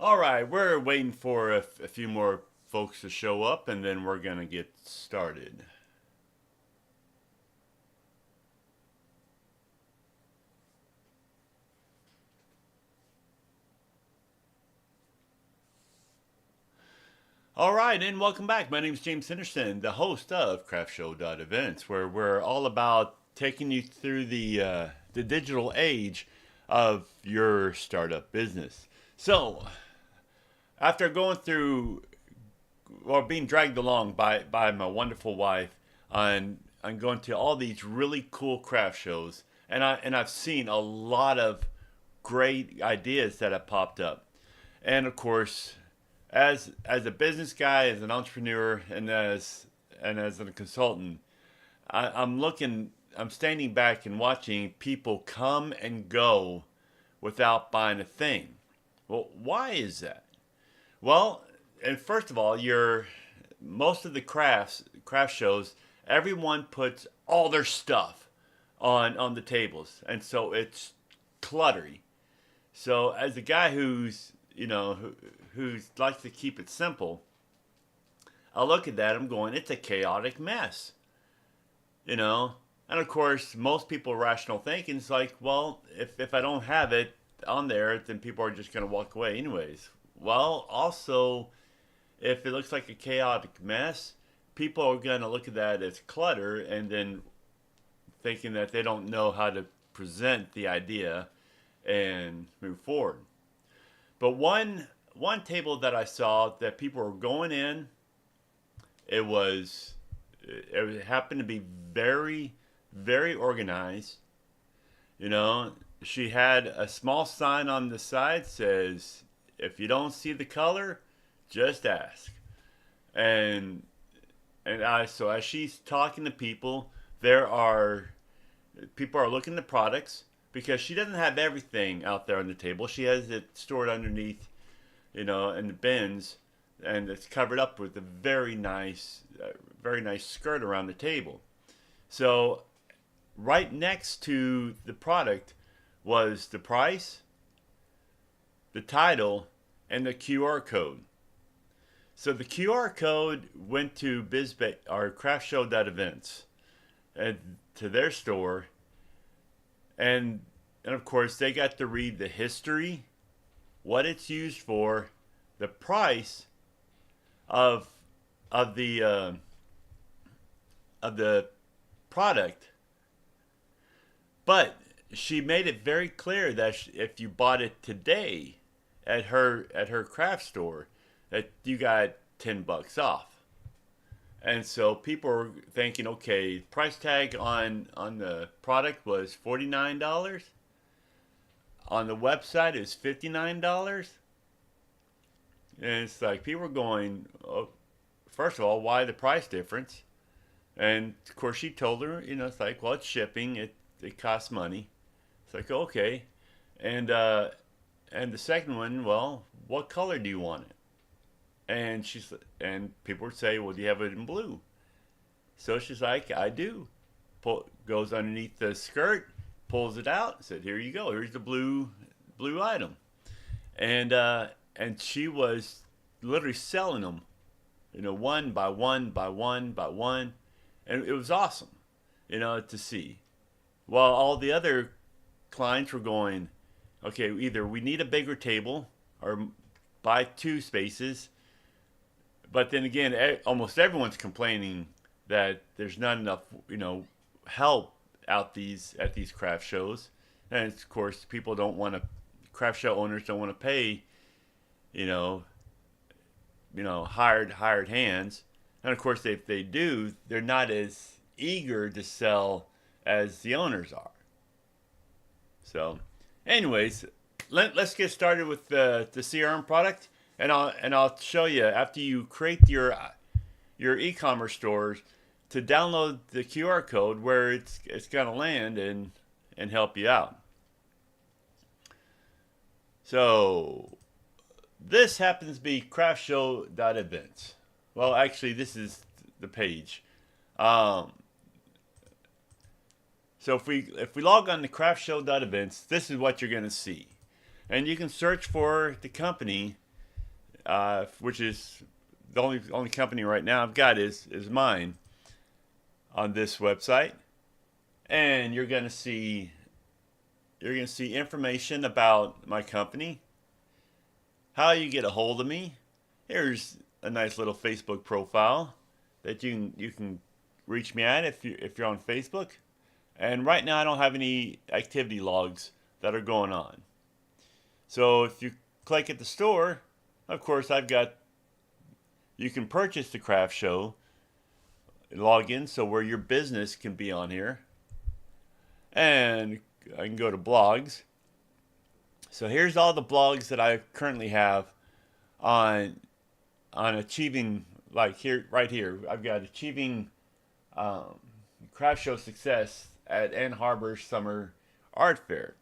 All right, we're waiting for a few more folks to show up, and then we're going to get started. All right, and welcome back. My name is James Henderson, the host of CraftShow.Events, where we're all about taking you through the digital age of your startup business. So, after going through or being dragged along by my wonderful wife on going to all these really cool craft shows, and I've seen a lot of great ideas that have popped up, and of course, as a business guy, as an entrepreneur, and as a consultant, I'm standing back and watching people come and go without buying a thing. Well, why is that? Well, and first of all, your most of the craft shows, everyone puts all their stuff on the tables, and so it's cluttery. So as a guy who likes to keep it simple, I look at that. I'm going, it's a chaotic mess, you know. And of course, most people rational thinking is like, well, if I don't have it on there, then people are just going to walk away anyways. Well, also, if it looks like a chaotic mess, people are going to look at that as clutter and then thinking that they don't know how to present the idea and move forward. But one table that I saw that people were going in, it happened to be very organized. You know, she had a small sign on the side says, "If you don't see the color, just ask." And so as she's talking to people, there are people are looking at products because she doesn't have everything out there on the table. She has it stored underneath, in the bins, and it's covered up with a very nice skirt around the table. So right next to the product was the price, the title, and the QR code. So the QR code went to BizBay or CraftShow.Events and to their store, and of course they got to read the history, what it's used for, the price of of the uh, of the product. But she made it very clear that if you bought it today at her craft store, that you got $10 off. And so people were thinking, okay, price tag on the product was $49. On the website is $59. And it's like people were going, oh, first of all, why the price difference? And of course she told her, it's like, well, it's shipping, it costs money. It's like, okay. And the second one, well, what color do you want it? And people would say, well, do you have it in blue? So she's like, I do. Goes underneath the skirt, pulls it out, said, here you go. Here's the blue item. And she was literally selling them, one by one by one by one, and it was awesome, to see. While all the other clients were going, okay, either we need a bigger table or buy two spaces. But then again, almost everyone's complaining that there's not enough, help at these craft shows, and of course, people don't want to. Craft show owners don't want to pay, you know, hired hands, and of course, if they do, they're not as eager to sell as the owners are. So, anyways, let's get started with the CRM product, and I'll show you after you create your e-commerce stores to download the QR code where it's gonna land and help you out. So this happens to be CraftShow.Events. Well, actually, this is the page. So if we log on to CraftShow.Events, this is what you're going to see, and you can search for the company which is the only company right now I've got is mine on this website, and you're gonna see information about my company, how you get a hold of me. Here's a nice little Facebook profile that you can reach me at if you're on Facebook. And right now I don't have any activity logs that are going on. So if you click at the store, of course you can purchase the craft show login, so where your business can be on here. And I can go to blogs. So here's all the blogs that I currently have on achieving, like here, right here. I've got achieving craft show success at Ann Arbor Summer Art Fair.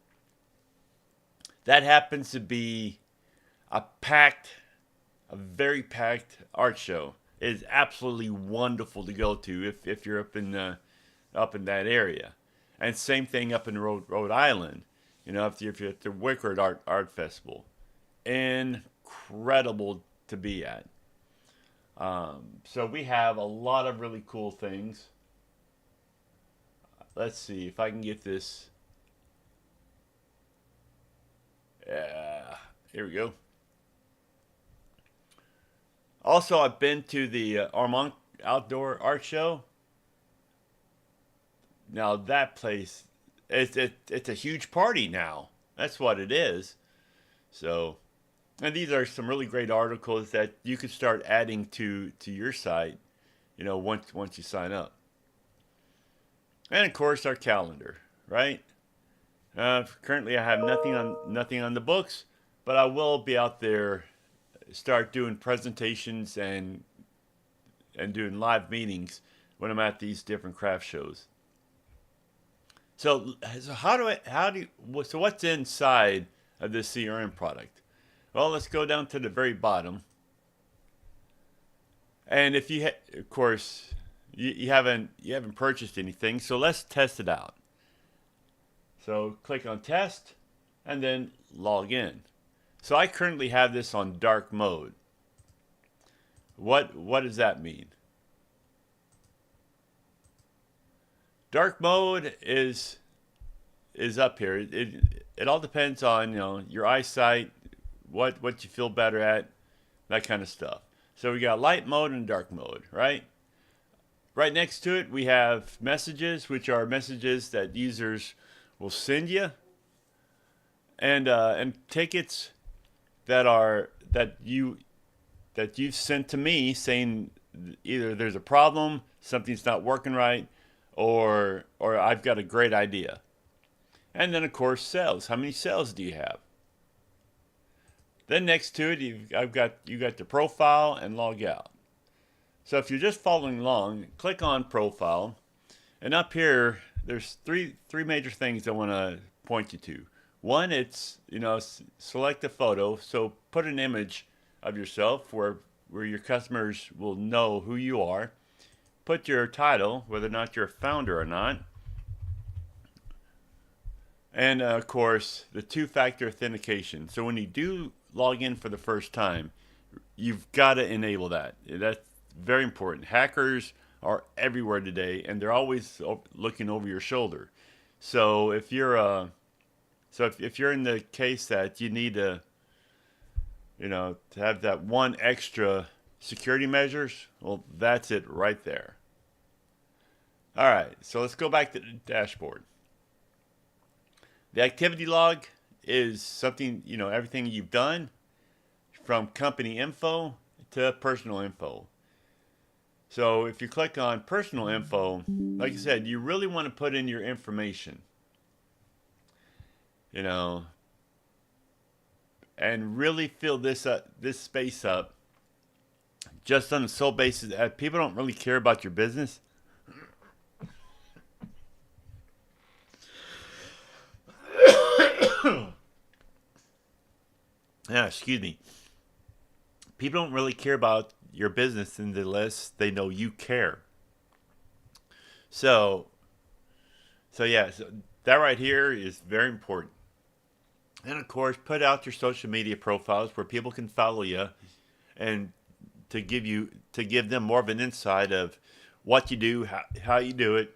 That happens to be a very packed art show. It is absolutely wonderful to go to if you're up in that area. And same thing up in Rhode Island. If you're at the Wickard Art Festival, incredible to be at. So we have a lot of really cool things. Let's see if I can get this. Yeah, here we go. Also, I've been to the Armand Outdoor Art Show. Now that place, it's a huge party now. That's what it is. So, and these are some really great articles that you could start adding to your site, once you sign up. And of course, our calendar, right? Currently, I have nothing on the books, but I will be out there, start doing presentations and doing live meetings when I'm at these different craft shows. So what's inside of this CRM product? Well, let's go down to the very bottom. And if of course, you haven't purchased anything, so let's test it out. So click on test and then log in. So I currently have this on dark mode. What does that mean? Dark mode is up here. It all depends on your eyesight, what you feel better at, that kind of stuff. So we got light mode and dark mode, right? Right next to it we have messages, which are messages that users will send you, and tickets that you've sent to me saying either there's a problem, something's not working right, or I've got a great idea. And then of course sales. How many sales do you have? Then next to it you got the profile and log out. So if you're just following along, click on profile, and up here there's three major things I want to point you to. One, it's select a photo, so put an image of yourself where your customers will know who you are. Put your title, whether or not you're a founder or not. And of course, the two-factor authentication. So when you do log in for the first time, you've got to enable that. That's very important. Hackers are everywhere today, and they're always looking over your shoulder. So if you're if you're in the case that you need to have that one extra security measures, well, that's it right there. All right, so let's go back to the dashboard. The activity log is something, everything you've done from company info to personal info. So if you click on personal info, like I said, you really want to put in your information, and really fill this space up just on the sole basis that people don't really care about your business. Yeah, excuse me. People don't really care about your business unless they know you care. So that right here is very important. And of course, put out your social media profiles where people can follow you and to give them more of an insight of what you do, how you do it,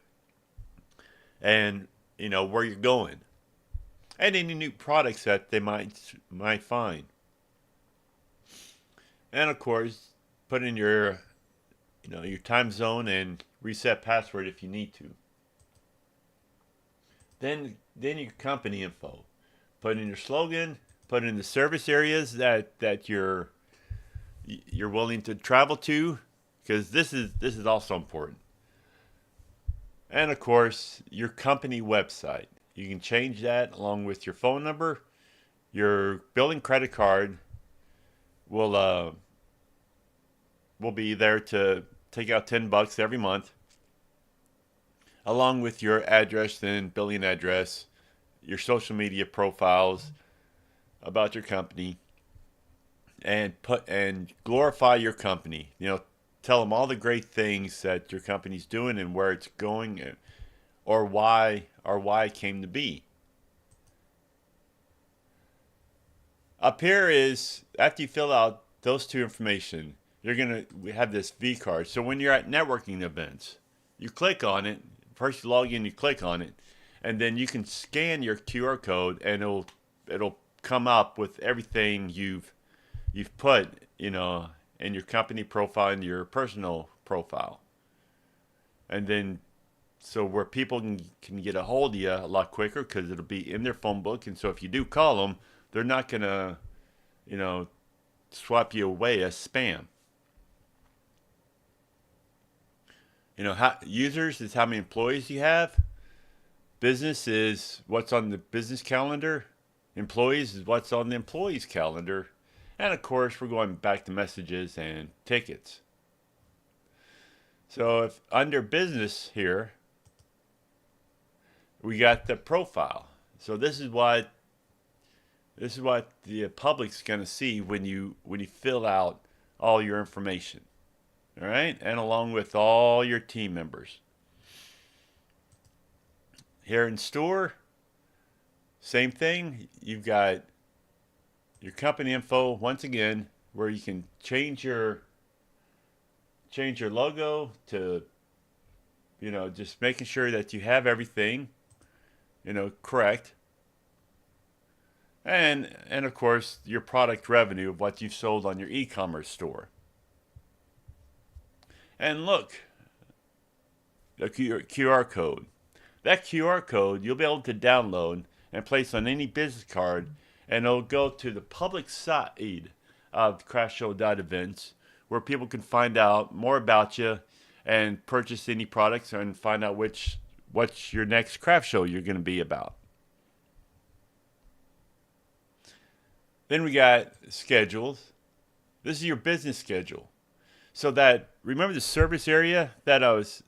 and where you're going, and any new products that they might find. And of course, put in your time zone and reset password if you need to. Then your company info. Put in your slogan. Put in the service areas that you're willing to travel to, because this is also important. And of course, your company website. You can change that along with your phone number. Your billing credit card will be there to take out $10 every month, along with your address and billing address, your social media profiles about your company, and glorify your company. Tell them all the great things that your company's doing and where it's going, or why it came to be. Up here is, after you fill out those two information, we have this V card. So when you're at networking events, you click on it. First you log in, you click on it, and then you can scan your QR code, and it'll come up with everything you've put, in your company profile and your personal profile. And then, so where people can get a hold of you a lot quicker, because it'll be in their phone book. And so if you do call them, they're not gonna, swap you away as spam. Users is how many employees you have. Business is what's on the business calendar. Employees is what's on the employees' calendar. And of course, we're going back to messages and tickets. So if under business here, we got the profile. So this is what the public's going to see when you fill out all your information. All right? And along with all your team members. Here in store, same thing. You've got your company info once again, where you can change your logo to, just making sure that you have everything, correct. And of course, your product revenue of what you've sold on your e-commerce store. And look, the QR code. That QR code you'll be able to download and place on any business card, and it'll go to the public side of CraftShow.Events, where people can find out more about you and purchase any products and find out what's your next craft show you're going to be about. Then we got schedules. This is your business schedule. So that, remember the service area that I was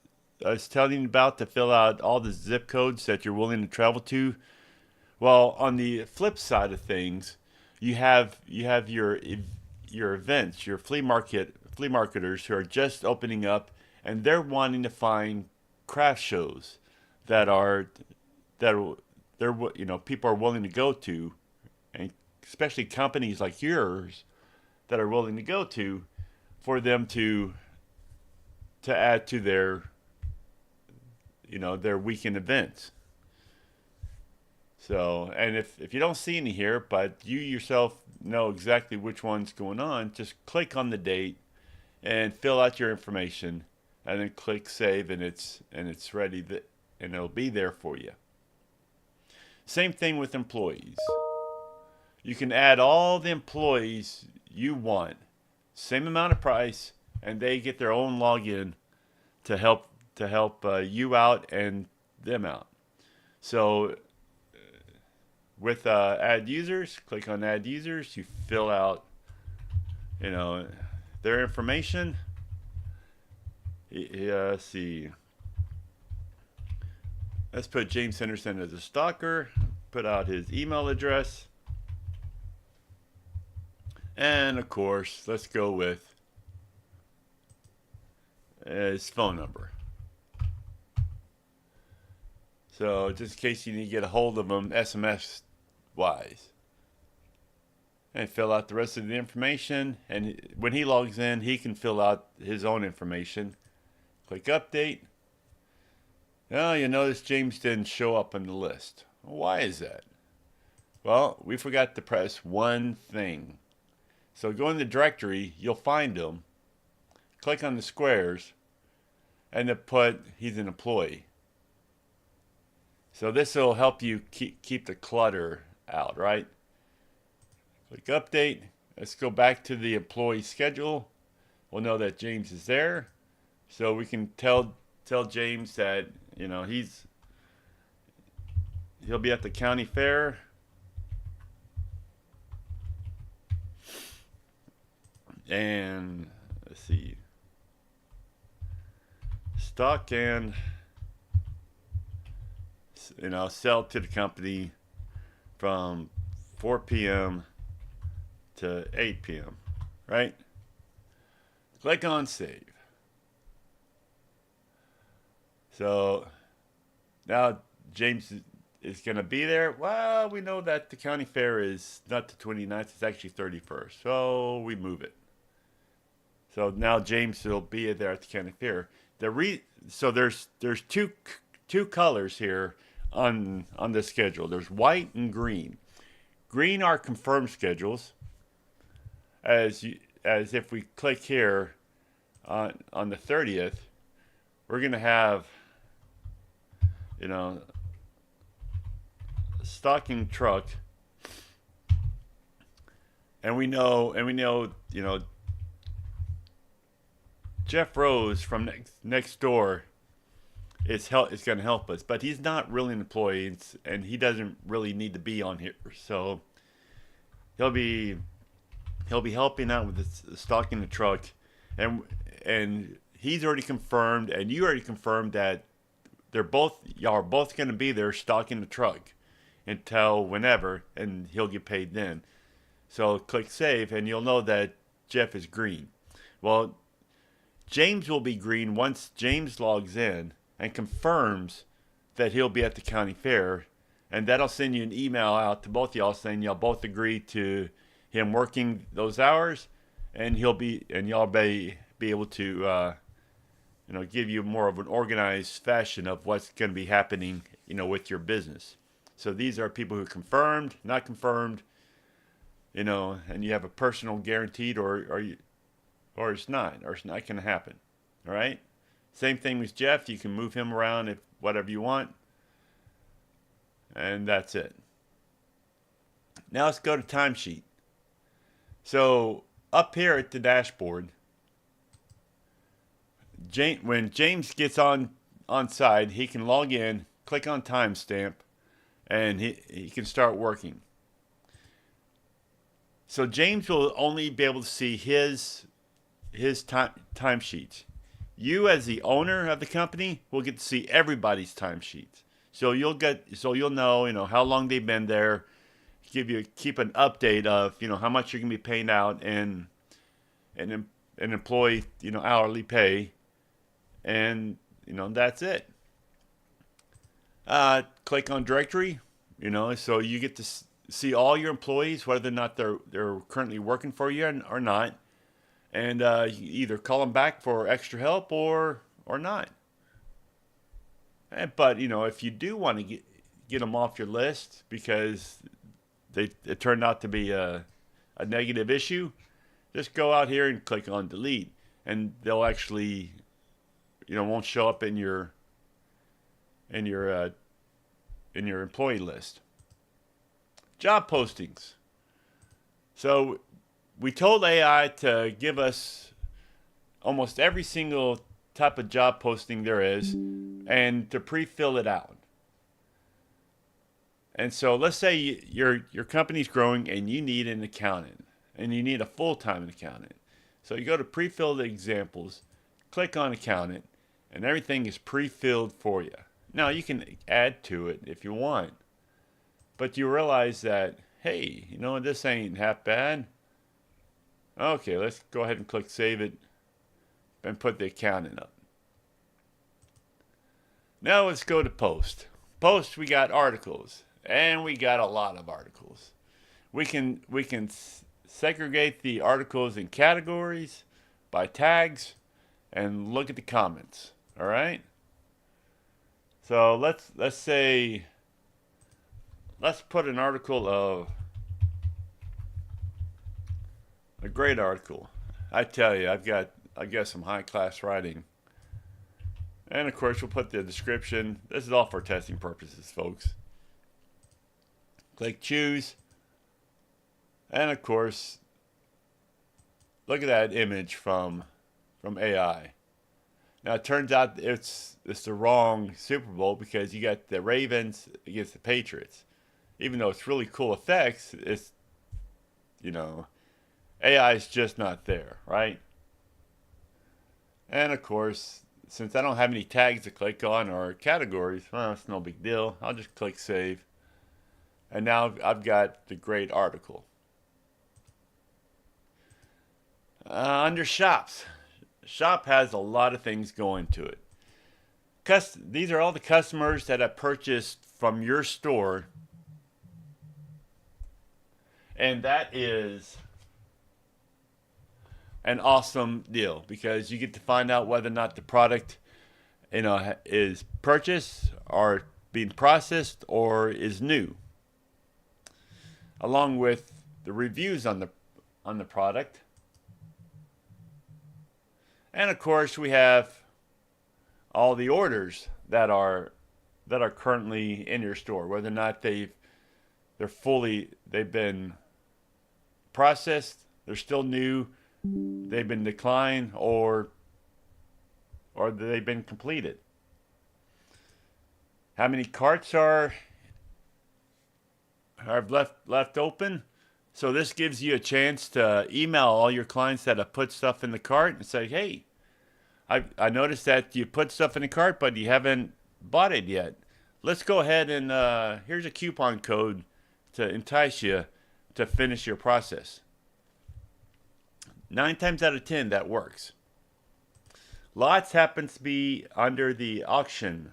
telling you about, to fill out all the zip codes that you're willing to travel to? Well, on the flip side of things, you have your events, your flea marketers who are just opening up, and they're wanting to find craft shows that people are willing to go to, and especially companies like yours that are willing to go to, for them to add to their weekend events. So, and if you don't see any here, but you yourself know exactly which one's going on, just click on the date and fill out your information, and then click save, and it's ready, and it'll be there for you. Same thing with employees. You can add all the employees you want, same amount of price, and they get their own login to help you out and them out. So with add users, click on add users. You fill out, their information. Let's see. Let's put James Henderson as a stalker. Put out his email address. And of course, let's go with his phone number. So just in case you need to get a hold of him SMS wise. and fill out the rest of the information. And when he logs in, he can fill out his own information. Click update. Now you notice James didn't show up on the list. Why is that? Well, we forgot to press one thing. So go in the directory, you'll find him. Click on the squares, and then put he's an employee. So this will help you keep the clutter out, right? Click update. Let's go back to the employee schedule. We'll know that James is there. So we can tell James that, you know, he'll be at the county fair. And let's see. Stock and, you know, sell to the company from 4 p.m. to 8 p.m. Right? Click on save. So now James is going to be there. Well, we know that the county fair is not the 29th, it's actually 31st. So we move it. So now James will be there at the county fair. So there's two colors here on the schedule. There's white and green. Green are confirmed schedules. As if we click here on the 30th, we're gonna have, you know, stocking truck, and we know, you know, Jeff Rose from next door is going to help us, but he's not really an employee, and he doesn't really need to be on here. So he'll be helping out with the stocking the truck, and he's already confirmed, and you already confirmed that y'all are both going to be there stocking the truck until whenever, and he'll get paid then. So click save, and you'll know that Jeff is green. Well, James will be green once James logs in and confirms that he'll be at the county fair, and that'll send you an email out to both y'all saying y'all both agree to him working those hours, and y'all be able to you know, give you more of an organized fashion of what's going to be happening, you know, with your business. So these are people who confirmed, not confirmed, you know, and you have a personal guaranteed or it's not going to happen. All right. Same thing with Jeff. You can move him around if whatever you want, and that's it. Now let's go to timesheet. So up here at the dashboard, when James gets on side, he can log in, click on timestamp, and he can start working. So James will only be able to see his timesheets. You, as the owner of the company, will get to see everybody's timesheets. So you'll know, you know, how long they've been there, keep an update of, you know, how much you're gonna be paying out and an employee, you know, hourly pay, and you know, that's it. Click on directory, you know, so you get to see all your employees, whether or not they're currently working for you or not. And you either call them back for extra help or not. But, you know, if you do want to get them off your list because it turned out to be a negative issue, just go out here and click on delete. And they'll actually, you know, won't show up in your employee list. Job postings. So we told AI to give us almost every single type of job posting there is and to pre-fill it out. And so let's say your company's growing and you need an accountant and you need a full-time accountant. So you go to pre-fill the examples, click on accountant, and everything is pre-filled for you. Now you can add to it if you want, but you realize that, hey, you know, this ain't half bad. Okay, let's go ahead and click save it and put the accountant up. Now let's go to post. Post, we got articles, and we got a lot of articles. we can segregate the articles in categories by tags and look at the comments. All right. So let's say let's put an article of a great article. I tell you, I've got some high class writing. And of course, we'll put the description. This is all for testing purposes, folks. Click choose. And of course, look at that image from AI. Now it turns out it's the wrong Super Bowl because you got the Ravens against the Patriots. Even though it's really cool effects, it's, you know, AI is just not there, right? And of course, since I don't have any tags to click on or categories, well, it's no big deal. I'll just click save. And now I've got the great article. Under shops. Shop has a lot of things going to it. These are all the customers that have purchased from your store. And that is an awesome deal because you get to find out whether or not the product, you know, is purchased or being processed or is new, along with the reviews on the product. And of course, we have all the orders that are currently in your store, whether or not they've been processed, they're still new, they've been declined, or they've been completed. How many carts are left open? So this gives you a chance to email all your clients that have put stuff in the cart and say, hey, I noticed that you put stuff in the cart, but you haven't bought it yet. Let's go ahead and here's a coupon code to entice you to finish your process. 9 times out of 10, that works. Lots happens to be under the auction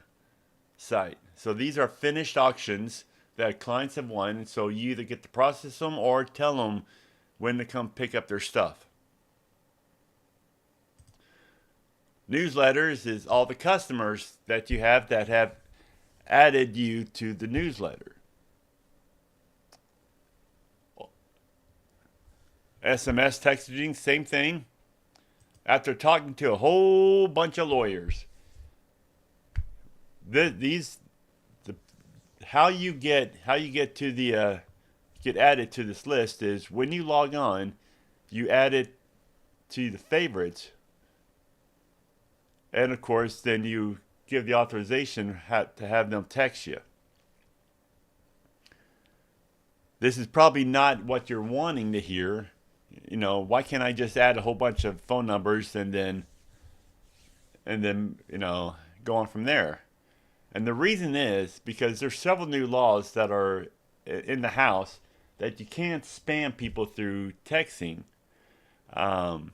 site. So these are finished auctions that clients have won. So you either get to process them or tell them when to come pick up their stuff. Newsletters is all the customers that you have that have added you to the newsletter. SMS texting, same thing. After talking to a whole bunch of lawyers, how you get to the get added to this list is when you log on, you add it to the favorites, and of course, then you give the authorization to have them text you. This is probably not what you're wanting to hear. You know, why can't I just add a whole bunch of phone numbers and then you know, go on from there? And the reason is because there's several new laws that are in the House that you can't spam people through texting, and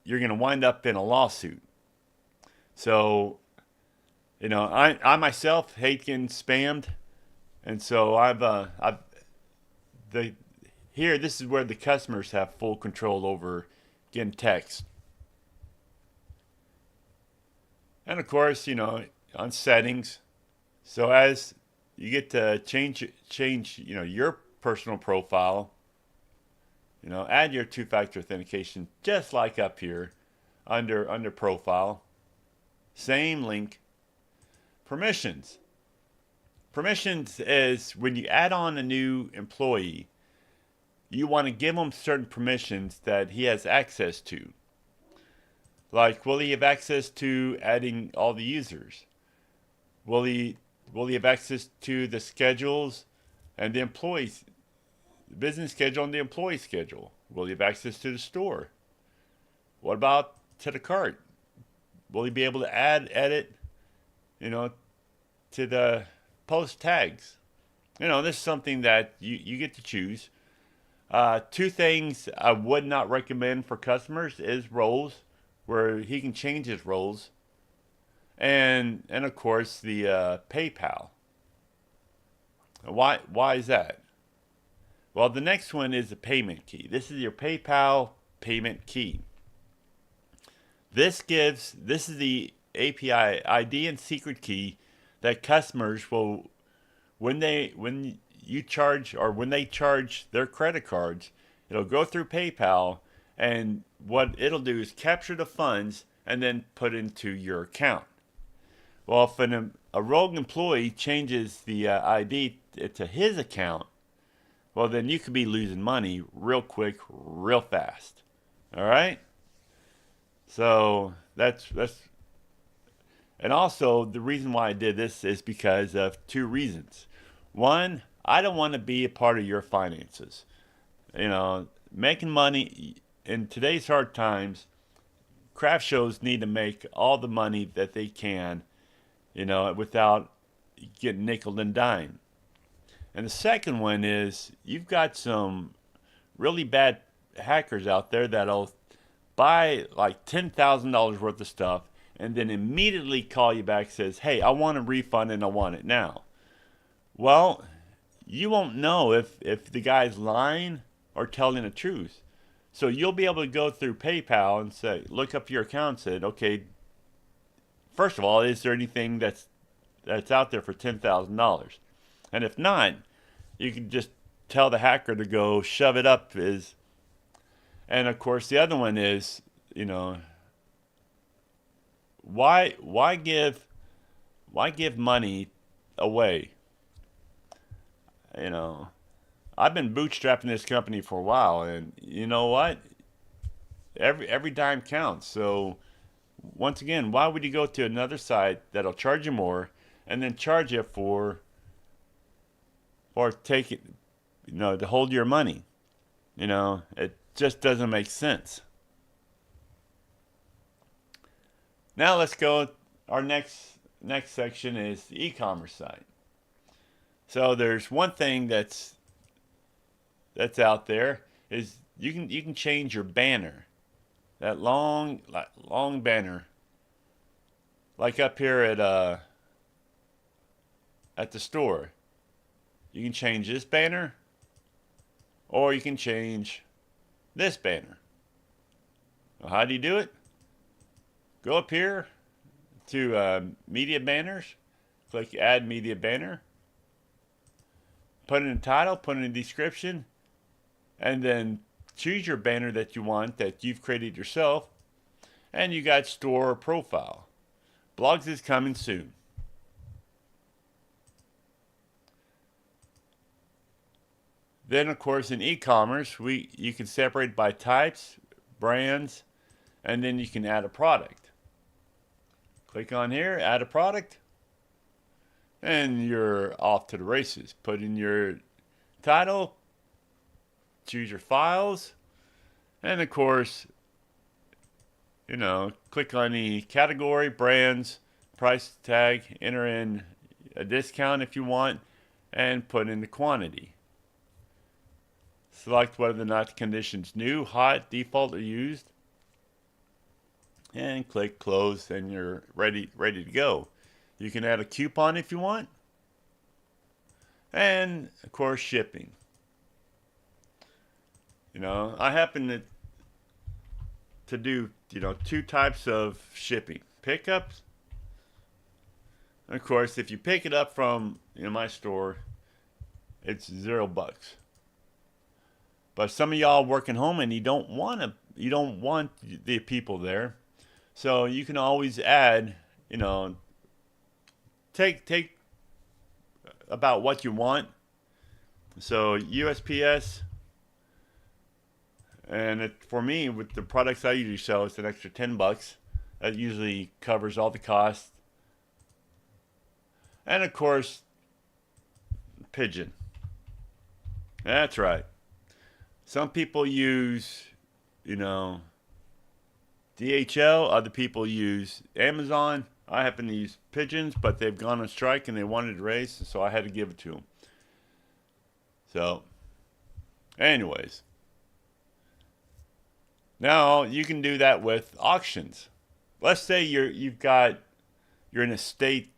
you're going to wind up in a lawsuit. So, you know, I myself hate getting spammed, and so this is where the customers have full control over getting text. And of course, you know, on settings, so as you get to change, you know, your personal profile, you know, add your two-factor authentication just like up here under profile. Same link. Permissions. Permissions is when you add on a new employee, you want to give him certain permissions that he has access to. Like, will he have access to adding all the users? Will he have access to the schedules and the employees, the business schedule and the employee schedule? Will he have access to the store? What about to the cart? Will he be able to edit, you know, to the post tags? You know, this is something that you get to choose. 2 things I would not recommend for customers is roles, where he can change his roles, and of course the PayPal. Why is that? Well, the next one is the payment key. This is your PayPal payment key. This is the API ID and secret key that customers will, when you charge, or when they charge their credit cards, it'll go through PayPal, and what it'll do is capture the funds and then put into your account. Well, if a rogue employee changes the ID to his account, well, then you could be losing money real quick, real fast. All right? So that's and also the reason why I did this is because of two reasons. One, I don't want to be a part of your finances. Making money in today's hard times, craft shows need to make all the money that they can, without getting nickel and dime. And the second one is you've got some really bad hackers out there that'll buy like $10,000 worth of stuff and then immediately call you back and says, hey, I want a refund and I want it now. Well, you won't know if the guy's lying or telling the truth. So you'll be able to go through PayPal and say, look up your account and say, okay, first of all, is there anything that's out there for $10,000? And if not, you can just tell the hacker to go shove it up his. And of course, the other one is, why give money away? I've been bootstrapping this company for a while, and you know what? Every dime counts. So once again, why would you go to another site that'll charge you more and then charge you for take it, to hold your money? It just doesn't make sense. Now let's go. Our next section is the e-commerce site. So there's one thing that's out there is you can change your banner, that long banner, like up here at the store. You can change this banner, or you can change this banner. Well, how do you do it? Go up here to media banners, click add media banner, put in a title, put in a description, and then choose your banner that you want that you've created yourself, and you got store or profile. Blogs is coming soon. Then, of course, in e-commerce, you can separate by types, brands, and then you can add a product. Click on here, add a product, and you're off to the races. Put in your title, choose your files, and of course, click on the category, brands, price tag, enter in a discount if you want, and put in the quantity. Select whether or not the condition's new, hot, default, or used. And click close, and you're ready to go. You can add a coupon if you want. And, of course, shipping. I happen to do, two types of shipping. Pickups. And of course, if you pick it up from my store, it's $0. But some of y'all working home and you don't want the people there. So you can always add, take about what you want. So USPS, and for me, with the products I usually sell, it's an extra $10. That usually covers all the costs. And of course, Pigeon. That's right. Some people use, DHL. Other people use Amazon. I happen to use Pigeons, but they've gone on strike and they wanted to raise, so I had to give it to them. So, anyways. Now, you can do that with auctions. Let's say you're in a state,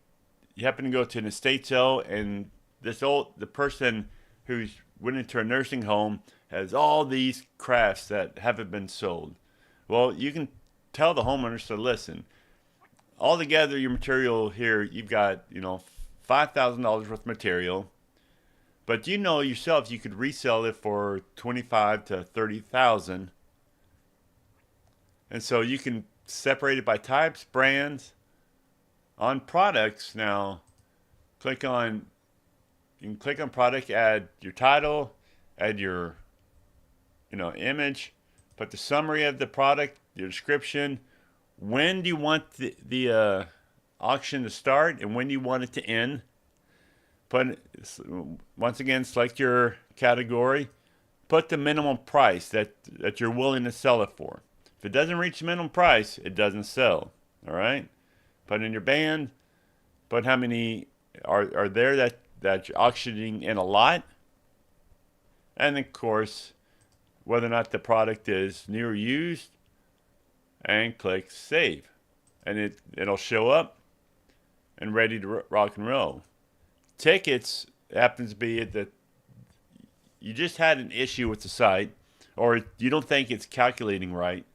you happen to go to an estate sale and the person who's went into a nursing home has all these crafts that haven't been sold. Well, you can tell the homeowners to listen. Altogether, your material here, you've got, $5,000 worth of material, but you know yourself you could resell it for 25 to 30,000, and so you can separate it by types, brands. On products now, click on you can click on product, add your title, add your image, put the summary of the product, your description. When do you want the auction to start and when do you want it to end? Once again, select your category. Put the minimum price that you're willing to sell it for. If it doesn't reach the minimum price, it doesn't sell. All right. Put in your band. Put how many are there that you're auctioning in a lot, and of course, whether or not the product is new or used, and click save, and it'll show up and ready to rock and roll. Tickets happens to be that you just had an issue with the site, or you don't think it's calculating right,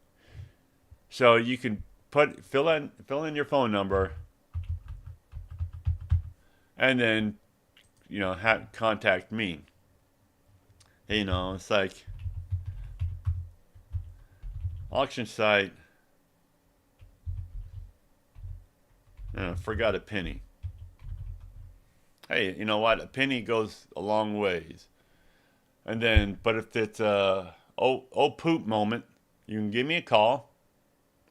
so you can fill in your phone number, and then contact me. It's like auction site. Forgot a penny. Hey, you know what? A penny goes a long ways. And then, but if it's a poop moment, you can give me a call.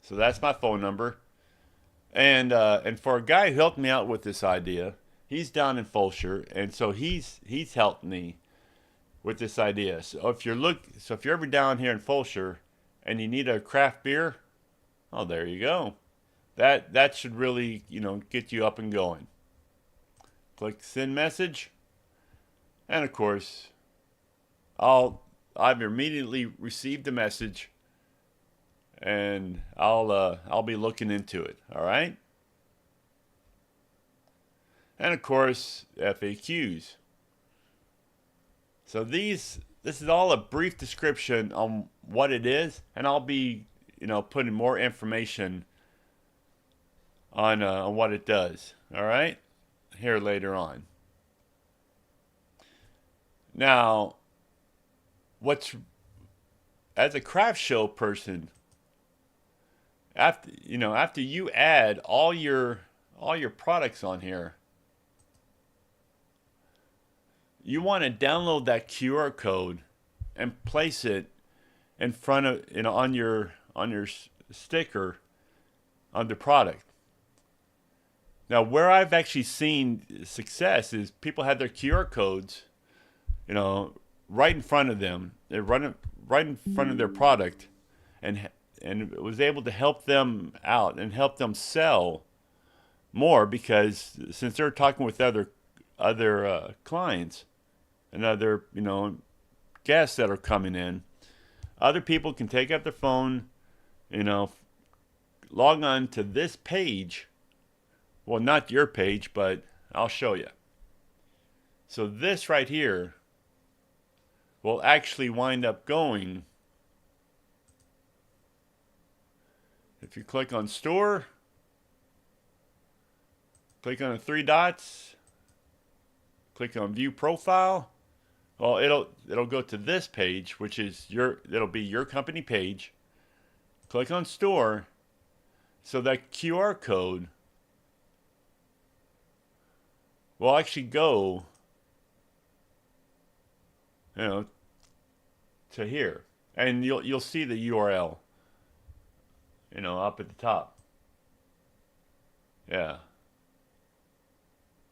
So that's my phone number. And for a guy who helped me out with this idea, he's down in Fulshire, and so he's helped me with this idea. So if you're ever down here in Fulshire and you need a craft beer, oh, there you go. That should really, get you up and going. Click send message, and of course, I've immediately received the message, and I'll be looking into it. All right. And of course, FAQs. So this is all a brief description on what it is, and I'll be, putting more information on what it does. All right, here later on. Now, as a craft show person, after you add all your products on here, you want to download that QR code and place it in front of on your sticker on the product. Now, where I've actually seen success is people had their QR codes, right in front of them. They run it right in front of their product, and it was able to help them out and help them sell more, because since they're talking with other clients and other guests that are coming in, other people can take up their phone, log on to this page. Well, not your page, but I'll show you. So this right here will actually wind up going, if you click on store, click on the three dots, click on view profile. Well, it'll go to this page, which is it'll be your company page. Click on store, so that QR code will actually go, to here, and you'll see the URL, up at the top. Yeah.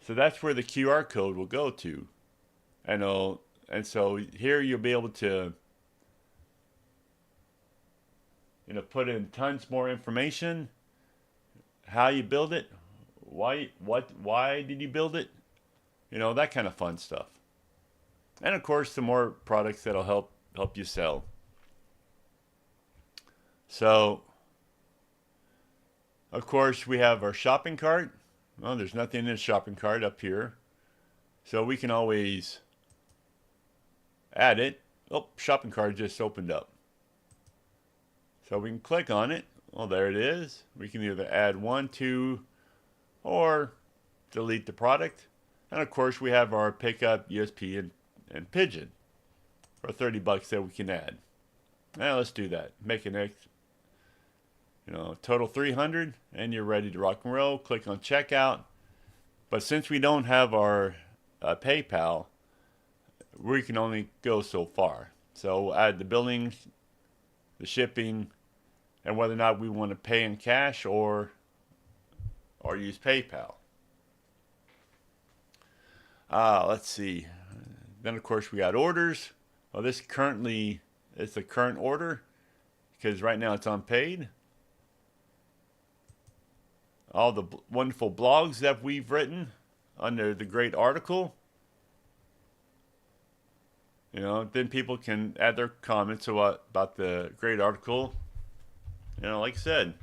So that's where the QR code will go to, and so here you'll be able to, put in tons more information, how you build it, why did you build it, that kind of fun stuff. And of course, some more products that'll help you sell. So, of course, we have our shopping cart. Well, there's nothing in the shopping cart up here. So we can always add it. Oh, shopping cart just opened up. So we can click on it. Well, there it is. We can either add one, two, or delete the product. And of course, we have our pickup, USP, and pigeon for 30 bucks that we can add. Now let's do that. Make an total 300, and you're ready to rock and roll. Click on checkout. But since we don't have our PayPal, we can only go so far. So we'll add the billing, the shipping, and whether or not we want to pay in cash or use PayPal. Let's see. Then of course we got orders. Well, this currently is the current order because right now it's unpaid. All the wonderful blogs that we've written under the great article. Then people can add their comments about the great article. Like I said,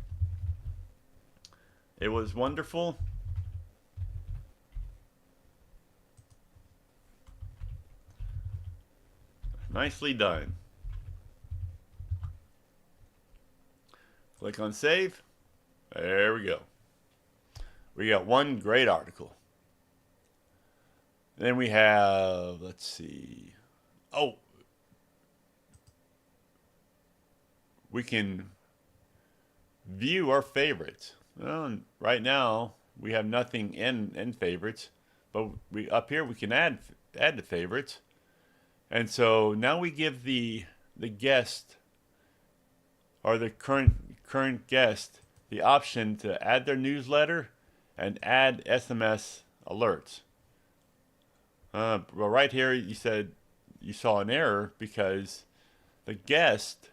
it was wonderful. Nicely done. Click on save. There we go. We got one great article. Then we have, let's see. Oh, we can view our favorites. Well, right now we have nothing in favorites, but up here we can add the favorites. And so now we give the guest or the current guest the option to add their newsletter and add SMS alerts. Well, right here you said you saw an error because the guest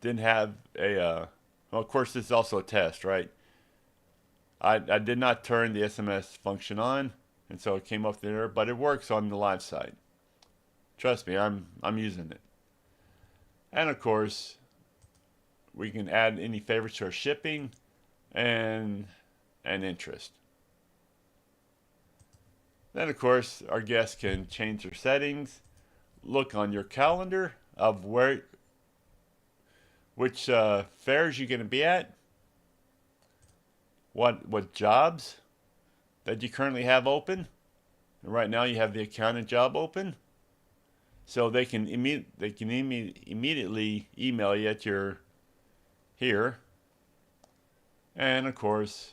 didn't have well, of course this is also a test, right? I did not turn the SMS function on, and so it came up there, but it works on the live side. Trust me, I'm using it. And of course, we can add any favorites to our shipping and interest. Then of course, our guests can change their settings, look on your calendar of which fairs you're going to be at, what jobs that you currently have open. And right now you have the accountant job open. So they can immediately email you at your here, and of course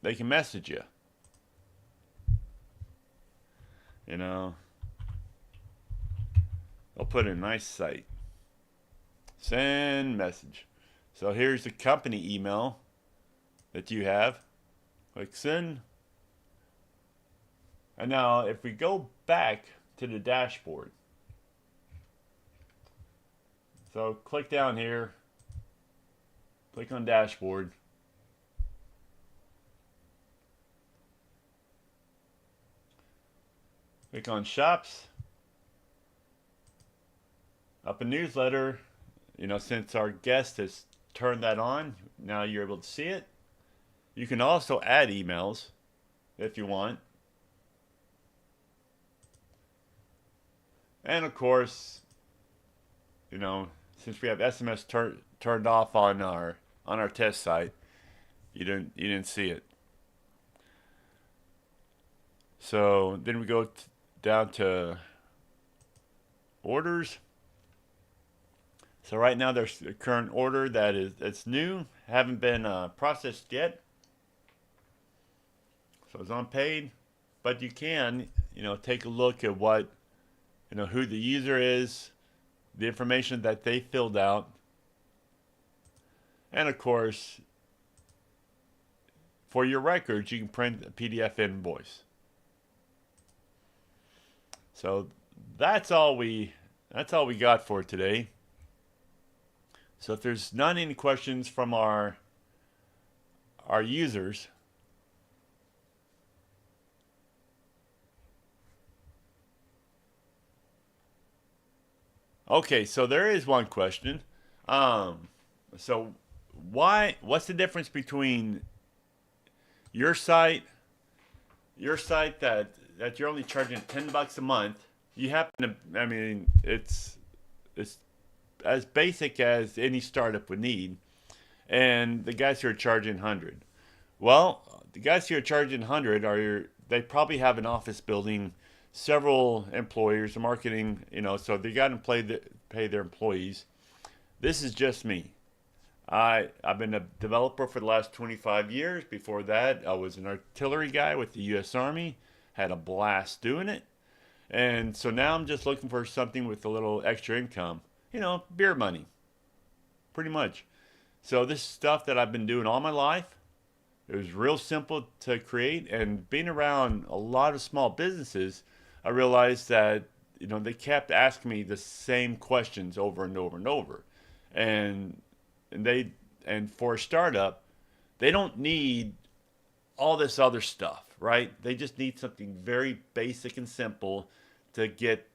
they can message you. I'll put in a nice site. Send message. So here's the company email that you have. Click send. And now if we go back to the dashboard. So click down here, click on dashboard. Click on shops. Up a newsletter, since our guest has turned that on, now you're able to see it. You can also add emails if you want. And of course, since we have SMS turned off on our test site, you didn't see it. So then we go down to orders. So right now there's a current order that's new, haven't been processed yet. So it's unpaid, but you can take a look at what who the user is, the information that they filled out, and of course, for your records, you can print a PDF invoice. So that's all we got for today. So if there's not any questions from our users, okay, so there is one question. So what's the difference between your site your site that you're only charging $10 a month, you happen to, I mean, it's as basic as any startup would need, and the guys who are charging 100. Well, the guys who are charging 100 they probably have an office building, several employers, marketing, so they got to pay their employees. This is just me. I've been a developer for the last 25 years. Before that, I was an artillery guy with the U.S. Army. Had a blast doing it. And so now I'm just looking for something with a little extra income. Beer money, pretty much. So this stuff that I've been doing all my life. It was real simple to create. And being around a lot of small businesses, I realized that, they kept asking me the same questions over and over and over. And and for a startup, they don't need all this other stuff, right? They just need something very basic and simple to get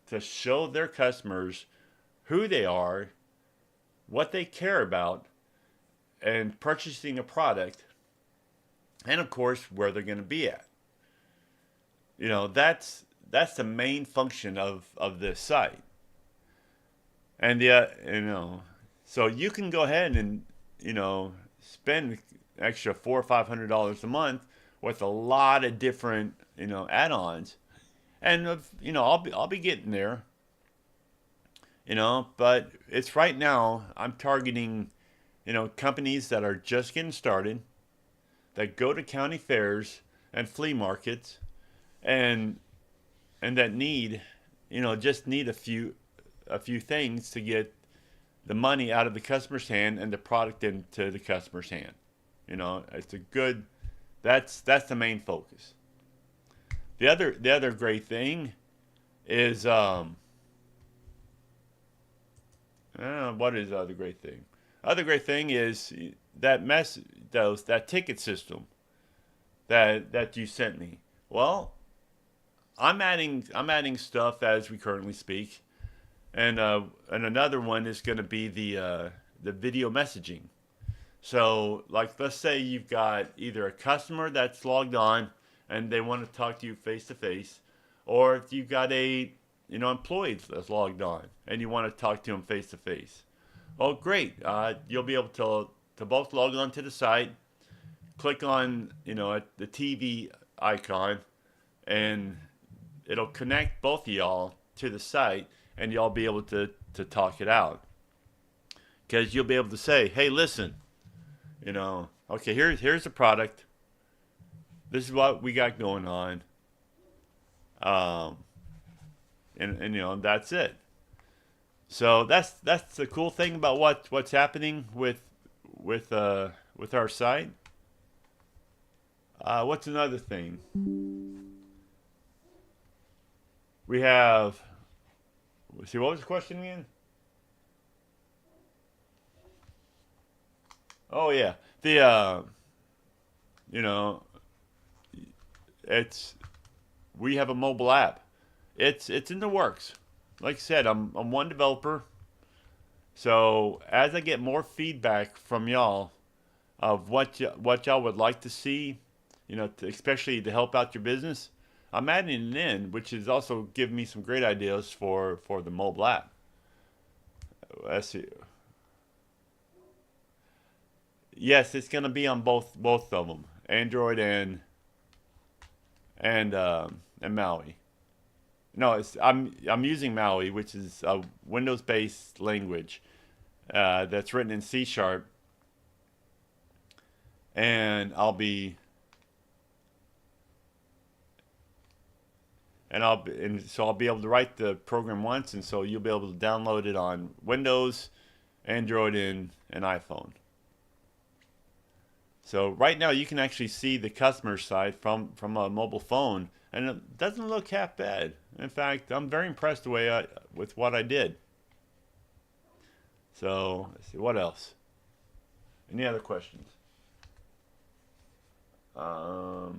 to show their customers who they are, what they care about, and purchasing a product, and of course where they're going to be at. That's the main function of this site. And so you can go ahead and spend an extra $400 or $500 a month with a lot of different add-ons, and I'll be getting there. But it's right now I'm targeting companies that are just getting started, that go to county fairs and flea markets, and that need just need a few things to get the money out of the customer's hand and the product into the customer's hand. It's a good. That's the main focus. The other great thing is what is the other great thing? Other great thing is that ticket system that you sent me. Well, I'm adding stuff as we currently speak. And another one is going to be the video messaging. So, like, let's say you've got either a customer that's logged on and they want to talk to you face to face, or if you've got a employee that's logged on and you want to talk to them face to face. Well, great. You'll be able to both log on to the site, click on at the TV icon, and it'll connect both of y'all to the site, and y'all be able to talk it out. Because you'll be able to say, hey, listen, okay, here's the product. This is what we got going on. And that's it. So that's the cool thing about what's happening with our site. What's another thing? We have. See, what was the question again? Oh yeah, it's we have a mobile app. It's in the works. Like I said, I'm one developer. So as I get more feedback from y'all of what y'all would like to see, especially to help out your business, I'm adding it in, which is also giving me some great ideas for the mobile app. Let's see. Yes, it's going to be on both of them, Android and Maui. No, I'm using Maui, which is a Windows-based language that's written in C Sharp, and so I'll be able to write the program once, and so you'll be able to download it on Windows, Android, and iPhone. So right now you can actually see the customer side from a mobile phone, and it doesn't look half bad. In fact, I'm very impressed with what I did. So let's see, what else? Any other questions? How?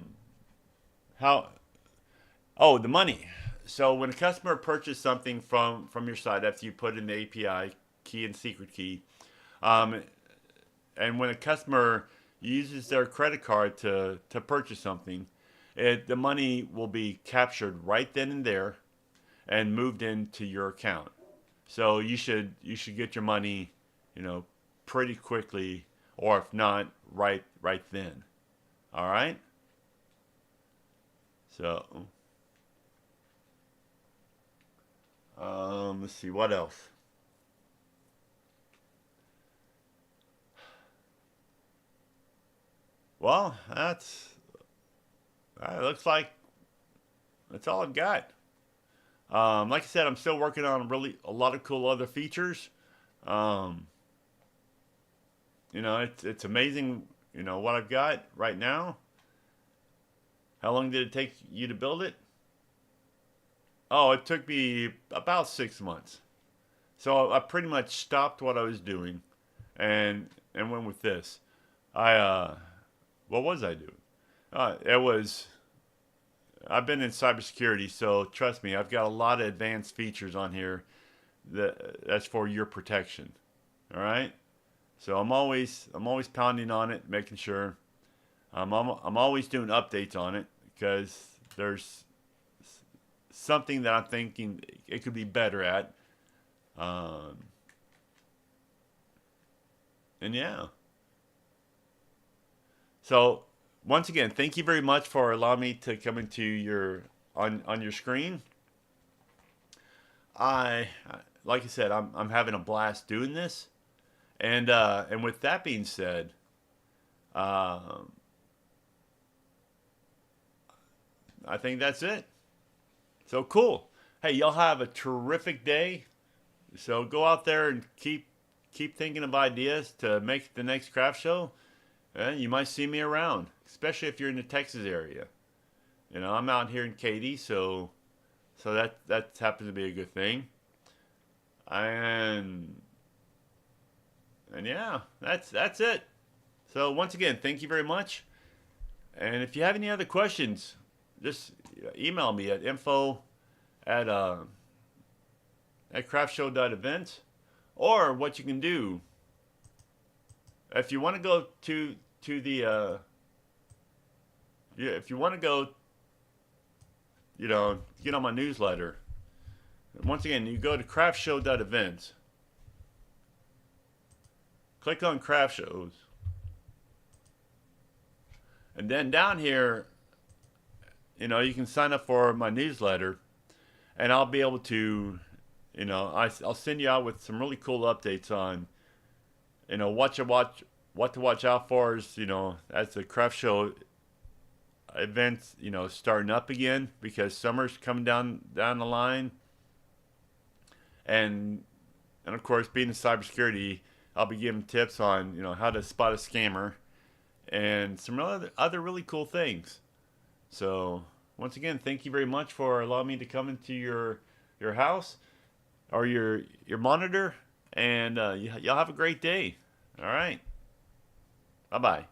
Oh, the money. So when a customer purchases something from your site after you put in the API key and secret key, um, and when a customer uses their credit card to purchase something, the money will be captured right then and there and moved into your account. So you should get your money, pretty quickly, or if not, right then. All right. So let's see what else. Well, that looks like that's all I've got. Like I said, I'm still working on really a lot of cool other features. Um, it's amazing, what I've got right now. How long did it take you to build it? Oh, it took me about 6 months. So I pretty much stopped what I was doing, and went with this. I what was I doing? It was I've been in cybersecurity, so trust me, I've got a lot of advanced features on here that's for your protection. All right. So I'm always pounding on it, making sure. I'm always doing updates on it because there's something that I'm thinking it could be better at. Um, and yeah. So once again, thank you very much for allowing me to come into your on your screen. I like I said, I'm having a blast doing this, and with that being said, um, I think that's it. So cool. Hey, y'all have a terrific day. So go out there and keep thinking of ideas to make the next craft show. And you might see me around, especially if you're in the Texas area. I'm out here in Katy, so that happens to be a good thing. And and yeah, that's it. So once again, thank you very much. And if you have any other questions, just email me at info at at CraftShow.Events. Or what you can do, if you want to go to the yeah, if you want to go, get on my newsletter. Once again, you go to CraftShow.Events, click on Craft Shows, and then down here, you can sign up for my newsletter, and I'll be able to, I'll send you out with some really cool updates on, what to watch out for as the craft show events, starting up again because summer's coming down the line, and of course, being in cybersecurity, I'll be giving tips on how to spot a scammer and some other really cool things. So once again, thank you very much for allowing me to come into your house or your monitor, and y'all have a great day. All right, bye bye.